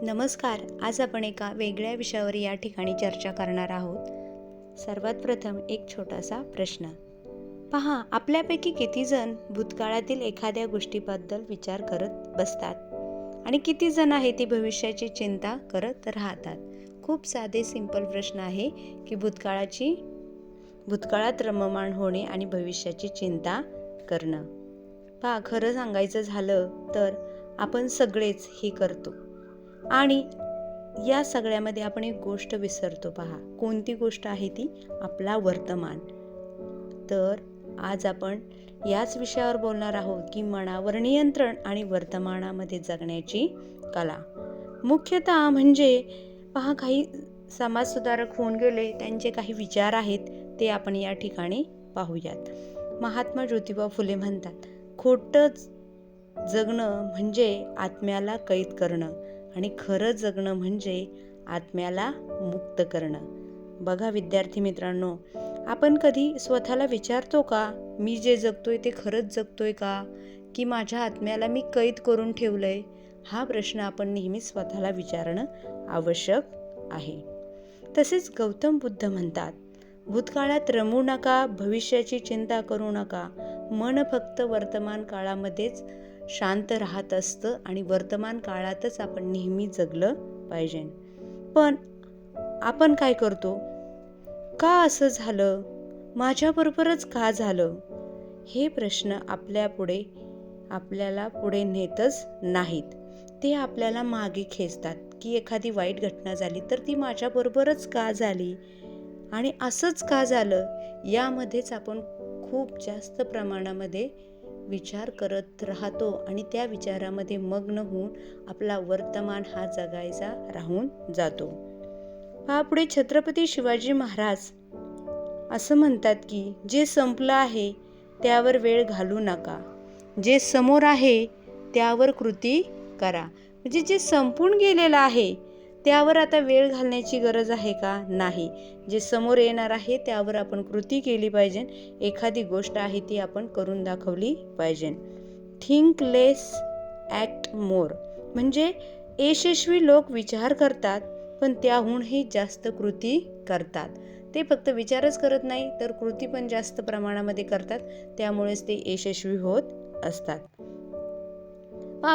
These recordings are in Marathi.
नमस्कार. आज आपण एका वेगळ्या विषयावर या ठिकाणी चर्चा करणार आहोत. सर्वात प्रथम एक छोटासा प्रश्न. पहा, आपल्यापैकी किती जण भूतकाळातील एखाद्या गोष्टीबद्दल विचार करत बसतात आणि किती जण आहे ती भविष्याची चिंता करत राहतात. खूप साधे सिंपल प्रश्न आहे की भूतकाळात रममाण होणे आणि भविष्याची चिंता करणं. पहा, खरं सांगायचं झालं तर आपण सगळेच हे करतो आणि या सगळ्यामध्ये आपण एक गोष्ट विसरतो. पहा, कोणती गोष्ट आहे ती? आपला वर्तमान. तर आज आपण याच विषयावर बोलणार आहोत की मनावर नियंत्रण आणि वर्तमानामध्ये जगण्याची कला. मुख्यतः म्हणजे पहा, काही समाजसुधारक होऊन गेले, त्यांचे काही विचार आहेत ते आपण या ठिकाणी पाहूयात. महात्मा ज्योतिबा फुले म्हणतात, खोटं जगणं म्हणजे आत्म्याला कैद करणं आणि खरं जगणं म्हणजे आत्म्याला मुक्त करणं. बघा विद्यार्थी मित्रांनो, आपण कधी स्वतःला विचारतो का, मी जे जगतोय ते खरंच जगतोय का, की माझ्या आत्म्याला मी कैद करून ठेवलंय? हा प्रश्न आपण नेहमी स्वतःला विचारणं आवश्यक आहे. तसेच गौतम बुद्ध म्हणतात, भूतकाळात रमू नका, भविष्याची चिंता करू नका. मन फक्त वर्तमान काळामध्येच शांत राहत असतं आणि वर्तमान काळातच आपण नेहमी जगलं पाहिजे. पण आपण काय करतो? का असं झालं? माझ्याबरोबरच का झालं? हे प्रश्न आपल्याला पुढे नेतच नाहीत. ते आपल्याला मागे खेचतात की एखादी वाईट घटना झाली तर ती माझ्याबरोबरच का झाली आणि असंच का झालं? यामध्येच आपण खूप जास्त प्रमाणामध्ये विचार करत राहतो आणि त्या विचारामध्ये मग्न होऊन आपला वर्तमान हा जगायचा राहून जातो. पुढे छत्रपती शिवाजी महाराज असं म्हणतात की जे संपलं आहे त्यावर वेळ घालू नका, जे समोर आहे त्यावर कृती करा. म्हणजे जे संपून गेलेलं आहे त्यावर आता वेळ घालण्याची गरज आहे का? नाही. जे समोर येणार आहे त्यावर आपण कृती केली पाहिजे. एखादी गोष्ट आहे ती आपण करून दाखवली पाहिजे. थिंक लेस, ॲक्ट मोर. म्हणजे यशस्वी लोक विचार करतात पण त्याहूनही जास्त कृती करतात. ते फक्त विचारच करत नाही तर कृती पण जास्त प्रमाणामध्ये करतात. त्यामुळेच ते यशस्वी होत असतात.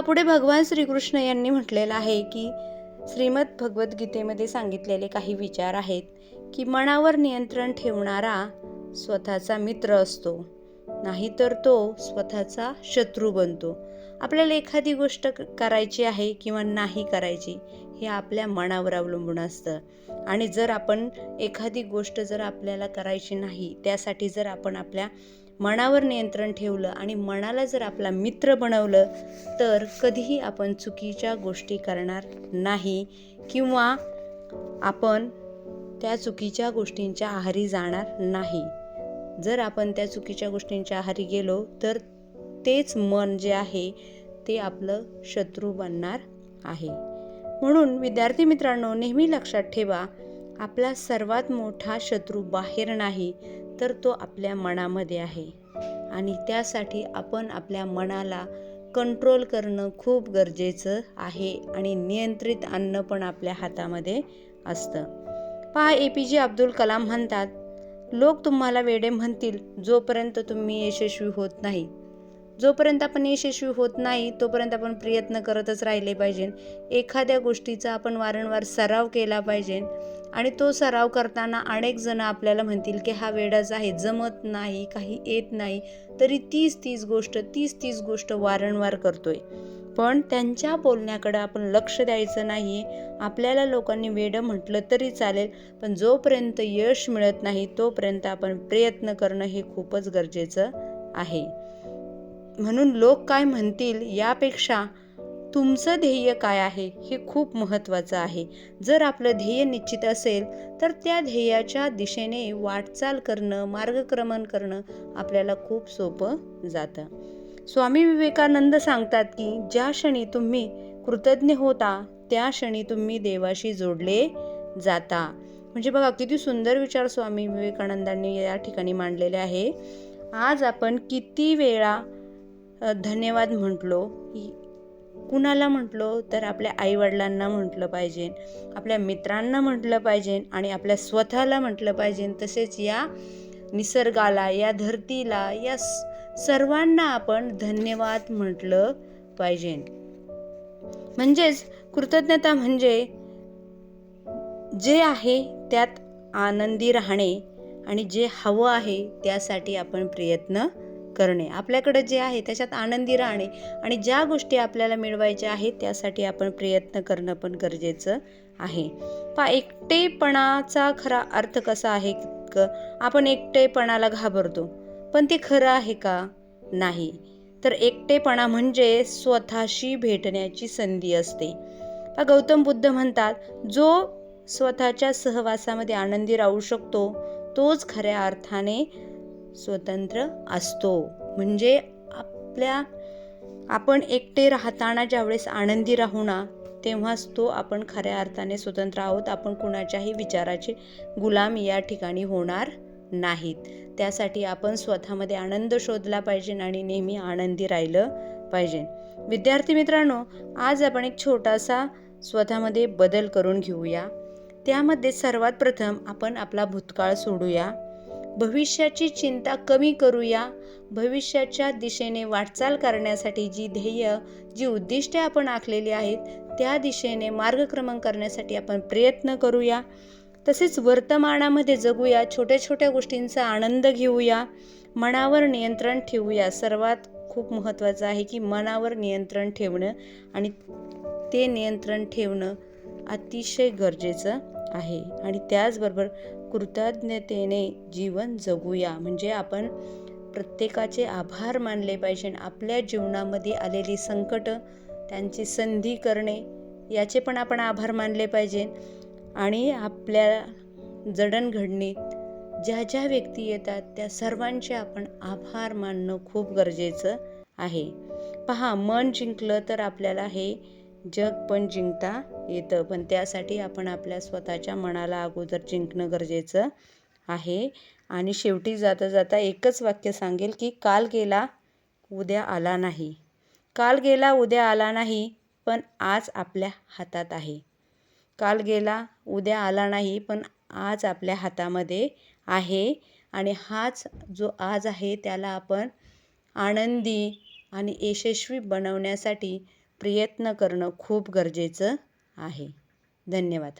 पुढे भगवान श्रीकृष्ण यांनी म्हटलेलं आहे की श्रीमद भगवद्गीतेमध्ये सांगितलेले काही विचार आहेत की मनावर नियंत्रण ठेवणारा स्वतःचा मित्र असतो, नाहीतर तो स्वतःचा शत्रू बनतो. आपल्याला एखादी गोष्ट करायची आहे किंवा नाही करायची हे आपल्या मनावर अवलंबून असतं. आणि जर आपण एखादी गोष्ट जर आपल्याला करायची नाही, त्यासाठी जर आपण आपल्या मनावर नियंत्रण ठेवलं आणि मनाला जर आपला मित्र बनवलं तर कधीही आपण चुकीच्या गोष्टी करणार नाही किंवा आपण त्या चुकीच्या गोष्टींच्या आहारी जाणार नाही. जर आपण त्या चुकीच्या गोष्टींच्या आहारी गेलो तर तेच मन जे आहे ते आपलं शत्रू बनणार आहे. म्हणून विद्यार्थी मित्रांनो, नेहमी लक्षात ठेवा, आपला सर्वात मोठा शत्रू बाहेर नाही तर तो आपल्या मनामध्ये आहे आणि त्यासाठी आपण आपल्या मनाला कंट्रोल करणं खूप गरजेचं आहे आणि नियंत्रित आणणं पण आपल्या हातामध्ये असतं. पहा, APJ अब्दुल कलाम म्हणतात, लोक तुम्हाला वेडे म्हणतील जोपर्यंत तुम्ही यशस्वी होत नाही. जोपर्यंत आपण यशस्वी होत नाही तोपर्यंत आपण प्रयत्न करतच राहिले पाहिजे. एखाद्या गोष्टीचा आपण वारंवार सराव केला पाहिजे आणि तो सराव करताना अनेक जण आपल्याला म्हणतील की हा वेडाच आहे, जमत नाही, काही येत नाही, तरी तीच गोष्ट वारंवार करतोय. पण त्यांच्या बोलण्याकडे आपण लक्ष द्यायचं नाही. आपल्याला लोकांनी वेडं म्हटलं तरी चालेल, पण जोपर्यंत यश मिळत नाही तोपर्यंत आपण प्रयत्न करणं हे खूपच गरजेचं आहे. म्हणून लोक काय म्हणतील यापेक्षा तुमचं ध्येय काय आहे हे खूप महत्त्वाचं आहे. जर आपलं ध्येय निश्चित असेल तर त्या ध्येयाच्या दिशेने वाटचाल करणं, मार्गक्रमण करणं आपल्याला खूप सोपं जातं. स्वामी विवेकानंद सांगतात की ज्या क्षणी तुम्ही कृतज्ञ होता त्या क्षणी तुम्ही देवाशी जोडले जाता. म्हणजे बघा किती सुंदर विचार स्वामी विवेकानंदांनी या ठिकाणी मांडलेले आहे. आज आपण किती वेळा धन्यवाद म्हटलो कुणाला म्हटलो तर आपल्या आईवडिलांना म्हटलं पाहिजे, आपल्या मित्रांना म्हटलं पाहिजे आणि आपल्या स्वतःला म्हटलं पाहिजे. तसेच या निसर्गाला, या धरतीला, या सर्वांना आपण धन्यवाद म्हटलं पाहिजे. म्हणजेच कृतज्ञता म्हणजे जे आहे त्यात आनंदी राहणे आणि जे हवं आहे त्यासाठी आपण प्रयत्न करणे. आपल्याकडे जे आहे त्याच्यात आनंदी राहणे आणि ज्या गोष्टी आपल्याला मिळवायच्या आहेत त्यासाठी आपण प्रयत्न करणं पण गरजेचं आहे. एकटेपणाचा खरा अर्थ कसा आहे? आपण एकटेपणाला घाबरतो, पण ते खरं आहे का? नाही. तर एकटेपणा म्हणजे स्वतःशी भेटण्याची संधी असते. गौतम बुद्ध म्हणतात, जो स्वतःच्या सहवासामध्ये आनंदी राहू शकतो तोच खऱ्या अर्थाने स्वतंत्र असतो. म्हणजे आपण एकटे राहताना ज्यावेळेस आनंदी राहू ना, तेव्हाच तो आपण खऱ्या अर्थाने स्वतंत्र आहोत. आपण कुणाच्याही विचाराचे गुलाम या ठिकाणी होणार नाहीत. त्यासाठी आपण स्वतःमध्ये आनंद शोधला पाहिजे आणि नेहमी आनंदी राहिलं पाहिजे. विद्यार्थी मित्रांनो, आज आपण एक छोटासा स्वतःमध्ये बदल करून घेऊया. त्यामध्ये सर्वात प्रथम आपण आपला भूतकाळ सोडूया, भविष्याची चिंता कमी करूया. भविष्याच्या दिशेने वाटचाल करण्यासाठी जी ध्येय, जी उद्दिष्टे आपण आखलेली आहेत त्या दिशेने मार्गक्रमण करण्यासाठी आपण प्रयत्न करूया. तसेच वर्तमानामध्ये जगूया, छोट्या छोट्या गोष्टींचा आनंद घेऊया, मनावर नियंत्रण ठेवूया. सर्वात खूप महत्त्वाचं आहे की मनावर नियंत्रण ठेवणं आणि ते नियंत्रण ठेवणं अतिशय गरजेचं आहे. आणि त्याचबरोबर कृतज्ञतेने जीवन जगूया. म्हणजे आपण प्रत्येकाचे आभार मानले पाहिजे. आपल्या जीवनामध्ये आलेली संकट, त्यांची संधी करणे याचे पण आपण आभार मानले पाहिजे. आणि आपल्या जडणघडणीत ज्या ज्या व्यक्ती येतात त्या सर्वांचे आपण आभार मानणं खूप गरजेचं आहे. मन जिंकलं तर आपल्याला हे जग पण जिंकता येतं, पण त्यासाठी आपण आपल्या स्वतःच्या मनाला अगोदर जिंकणं गरजेचं आहे. आणि शेवटी जाता जाता एकच वाक्य सांगेल की काल गेला उद्या आला नाही. काल गेला उद्या आला नाही, पण आज आपल्या हातात आहे. काल गेला उद्या आला नाही, पण आज आपल्या हातामध्ये आहे. आणि हाच जो आज आहे त्याला आपण आनंदी आणि यशस्वी बनवण्यासाठी प्रयत्न करणं खूप गरजेचं आहे. धन्यवाद.